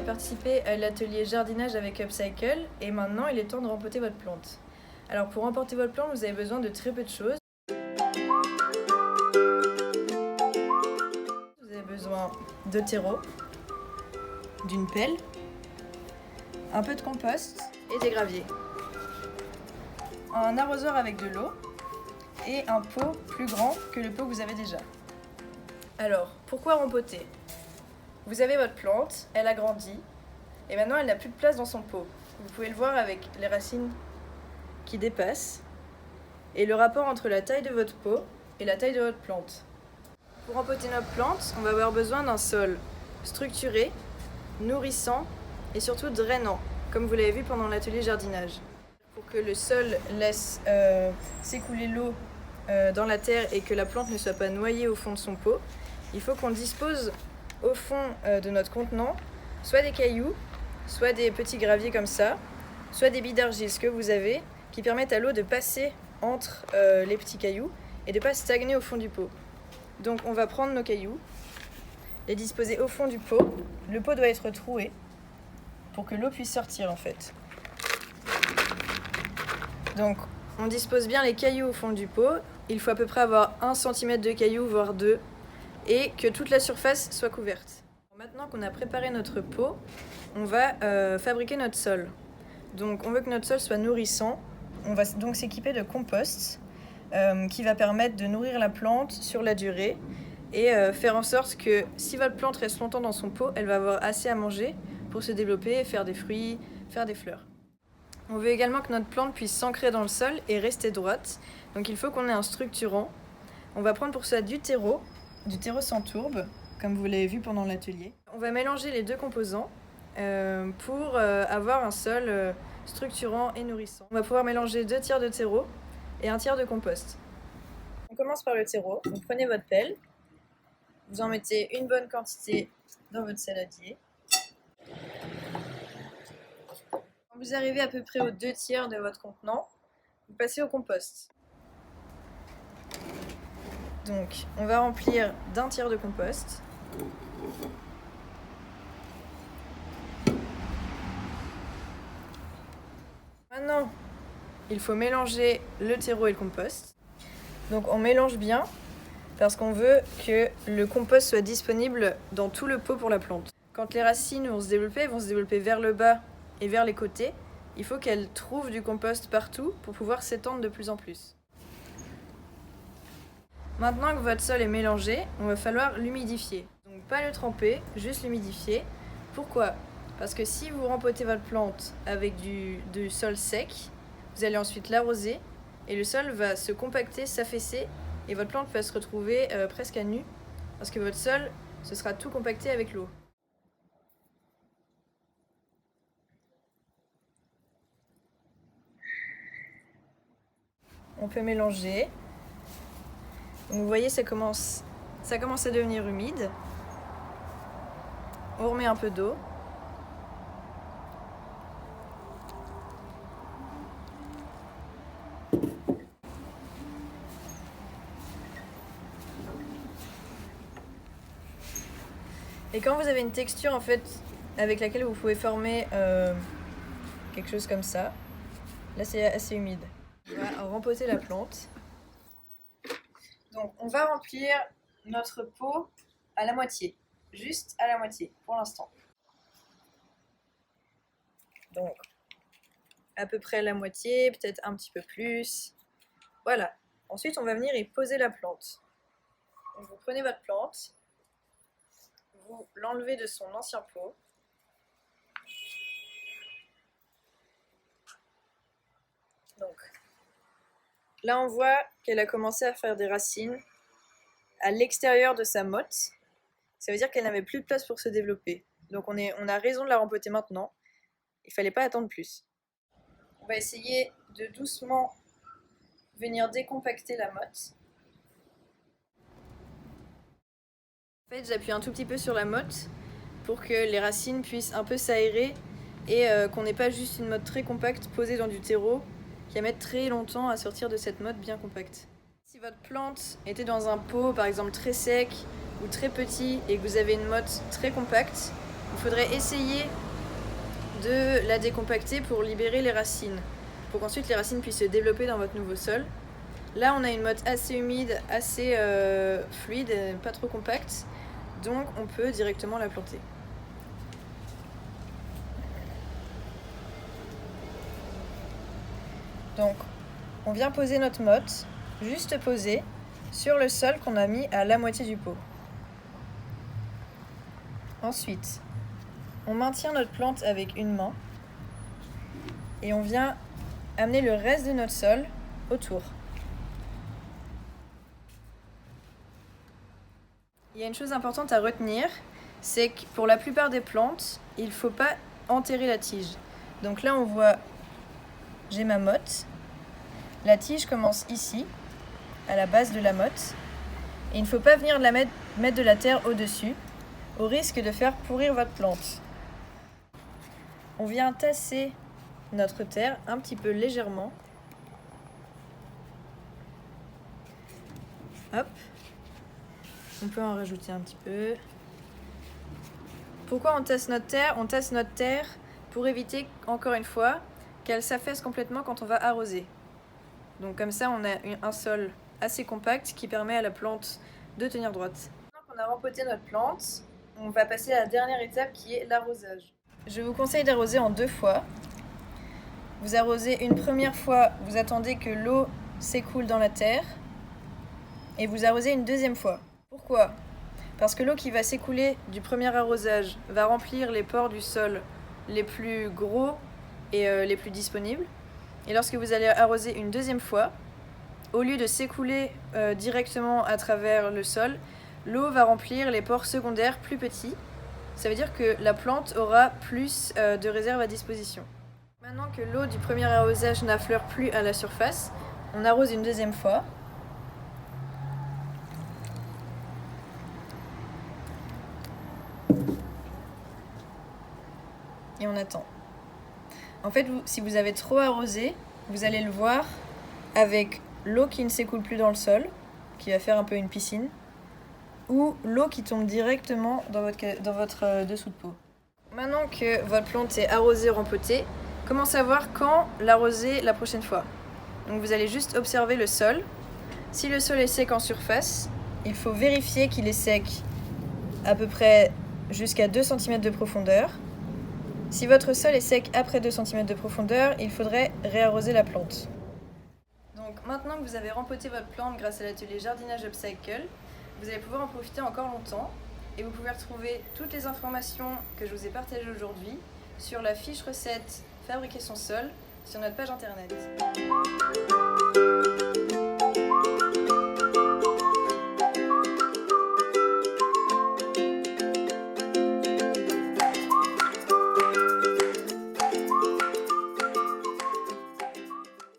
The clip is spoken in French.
participé à l'atelier jardinage avec Upcycle et maintenant il est temps de rempoter votre plante. Alors pour rempoter votre plante, vous avez besoin de très peu de choses. Vous avez besoin de terreau, d'une pelle, un peu de compost et des graviers. Un arrosoir avec de l'eau et un pot plus grand que le pot que vous avez déjà. Alors, pourquoi rempoter ? Vous avez votre plante, elle a grandi et maintenant elle n'a plus de place dans son pot. Vous pouvez le voir avec les racines qui dépassent et le rapport entre la taille de votre pot et la taille de votre plante. Pour rempoter notre plante, on va avoir besoin d'un sol structuré, nourrissant et surtout drainant, comme vous l'avez vu pendant l'atelier jardinage. Pour que le sol laisse s'écouler l'eau dans la terre et que la plante ne soit pas noyée au fond de son pot, il faut qu'on dispose au fond de notre contenant soit des cailloux, soit des petits graviers comme ça, soit des billes d'argile, ce que vous avez, qui permettent à l'eau de passer entre les petits cailloux et de ne pas stagner au fond du pot. Donc on va prendre nos cailloux, les disposer au fond du pot. Le pot doit être troué pour que l'eau puisse sortir en fait. Donc on dispose bien les cailloux au fond du pot. Il faut à peu près avoir 1 cm de cailloux, voire 2, et que toute la surface soit couverte. Maintenant qu'on a préparé notre pot, on va fabriquer notre sol. Donc on veut que notre sol soit nourrissant. On va donc s'équiper de compost qui va permettre de nourrir la plante sur la durée et faire en sorte que si votre plante reste longtemps dans son pot, elle va avoir assez à manger pour se développer, faire des fruits, faire des fleurs. On veut également que notre plante puisse s'ancrer dans le sol et rester droite. Donc il faut qu'on ait un structurant. On va prendre pour ça du terreau sans tourbe, comme vous l'avez vu pendant l'atelier. On va mélanger les deux composants pour avoir un sol structurant et nourrissant. On va pouvoir mélanger 2 tiers de terreau et 1 tiers de compost. On commence par le terreau. Vous prenez votre pelle, vous en mettez une bonne quantité dans votre saladier. Quand vous arrivez à peu près aux 2 tiers de votre contenant, vous passez au compost. Donc, on va remplir d'1 tiers de compost. Maintenant, il faut mélanger le terreau et le compost. Donc, on mélange bien parce qu'on veut que le compost soit disponible dans tout le pot pour la plante. Quand les racines vont se développer, elles vont se développer vers le bas et vers les côtés. Il faut qu'elles trouvent du compost partout pour pouvoir s'étendre de plus en plus. Maintenant que votre sol est mélangé, on va falloir l'humidifier. Donc pas le tremper, juste l'humidifier. Pourquoi ? Parce que si vous rempotez votre plante avec du sol sec, vous allez ensuite l'arroser et le sol va se compacter, s'affaisser et votre plante va se retrouver presque à nu parce que votre sol se sera tout compacté avec l'eau. On peut mélanger. Donc vous voyez, ça commence à devenir humide. On remet un peu d'eau. Et quand vous avez une texture en fait avec laquelle vous pouvez former quelque chose comme ça, là c'est assez humide. On va rempoter la plante. Donc on va remplir notre pot à la moitié, juste à la moitié pour l'instant. Donc à peu près la moitié, peut-être un petit peu plus. Voilà. Ensuite on va venir y poser la plante. Donc vous prenez votre plante, vous l'enlevez de son ancien pot. Donc là, on voit qu'elle a commencé à faire des racines à l'extérieur de sa motte. Ça veut dire qu'elle n'avait plus de place pour se développer. Donc on a raison de la rempoter maintenant. Il ne fallait pas attendre plus. On va essayer de doucement venir décompacter la motte. En fait, j'appuie un tout petit peu sur la motte pour que les racines puissent un peu s'aérer et qu'on n'ait pas juste une motte très compacte posée dans du terreau qui va mettre très longtemps à sortir de cette motte bien compacte. Si votre plante était dans un pot par exemple très sec ou très petit et que vous avez une motte très compacte, il faudrait essayer de la décompacter pour libérer les racines, pour qu'ensuite les racines puissent se développer dans votre nouveau sol. Là, on a une motte assez humide, assez fluide, pas trop compacte, donc on peut directement la planter. Donc, on vient poser notre motte, juste posée, sur le sol qu'on a mis à la moitié du pot. Ensuite, on maintient notre plante avec une main et on vient amener le reste de notre sol autour. Il y a une chose importante à retenir, c'est que pour la plupart des plantes, il ne faut pas enterrer la tige. Donc là, on voit, j'ai ma motte. La tige commence ici, à la base de la motte. Et il ne faut pas venir mettre de la terre au-dessus, au risque de faire pourrir votre plante. On vient tasser notre terre un petit peu légèrement. Hop. On peut en rajouter un petit peu. Pourquoi on tasse notre terre ? On tasse notre terre pour éviter, encore une fois, qu'elle s'affaisse complètement quand on va arroser. Donc comme ça, on a un sol assez compact qui permet à la plante de tenir droite. Maintenant qu'on a rempoté notre plante, on va passer à la dernière étape qui est l'arrosage. Je vous conseille d'arroser en 2 fois. Vous arrosez une première fois, vous attendez que l'eau s'écoule dans la terre et vous arrosez une deuxième fois. Pourquoi ? Parce que l'eau qui va s'écouler du premier arrosage va remplir les pores du sol les plus gros et les plus disponibles. Et lorsque vous allez arroser une deuxième fois, au lieu de s'écouler directement à travers le sol, l'eau va remplir les pores secondaires plus petits. Ça veut dire que la plante aura plus de réserve à disposition. Maintenant que l'eau du premier arrosage n'affleure plus à la surface, on arrose une deuxième fois. Et on attend. En fait, si vous avez trop arrosé, vous allez le voir avec l'eau qui ne s'écoule plus dans le sol, qui va faire un peu une piscine, ou l'eau qui tombe directement dans votre dessous de pot. Maintenant que votre plante est arrosée, rempotée, comment savoir quand l'arroser la prochaine fois ? Donc vous allez juste observer le sol. Si le sol est sec en surface, il faut vérifier qu'il est sec à peu près jusqu'à 2 cm de profondeur. Si votre sol est sec après 2 cm de profondeur, il faudrait réarroser la plante. Donc maintenant que vous avez rempoté votre plante grâce à l'atelier jardinage upcycle, vous allez pouvoir en profiter encore longtemps et vous pouvez retrouver toutes les informations que je vous ai partagées aujourd'hui sur la fiche recette Fabriquer son sol sur notre page internet.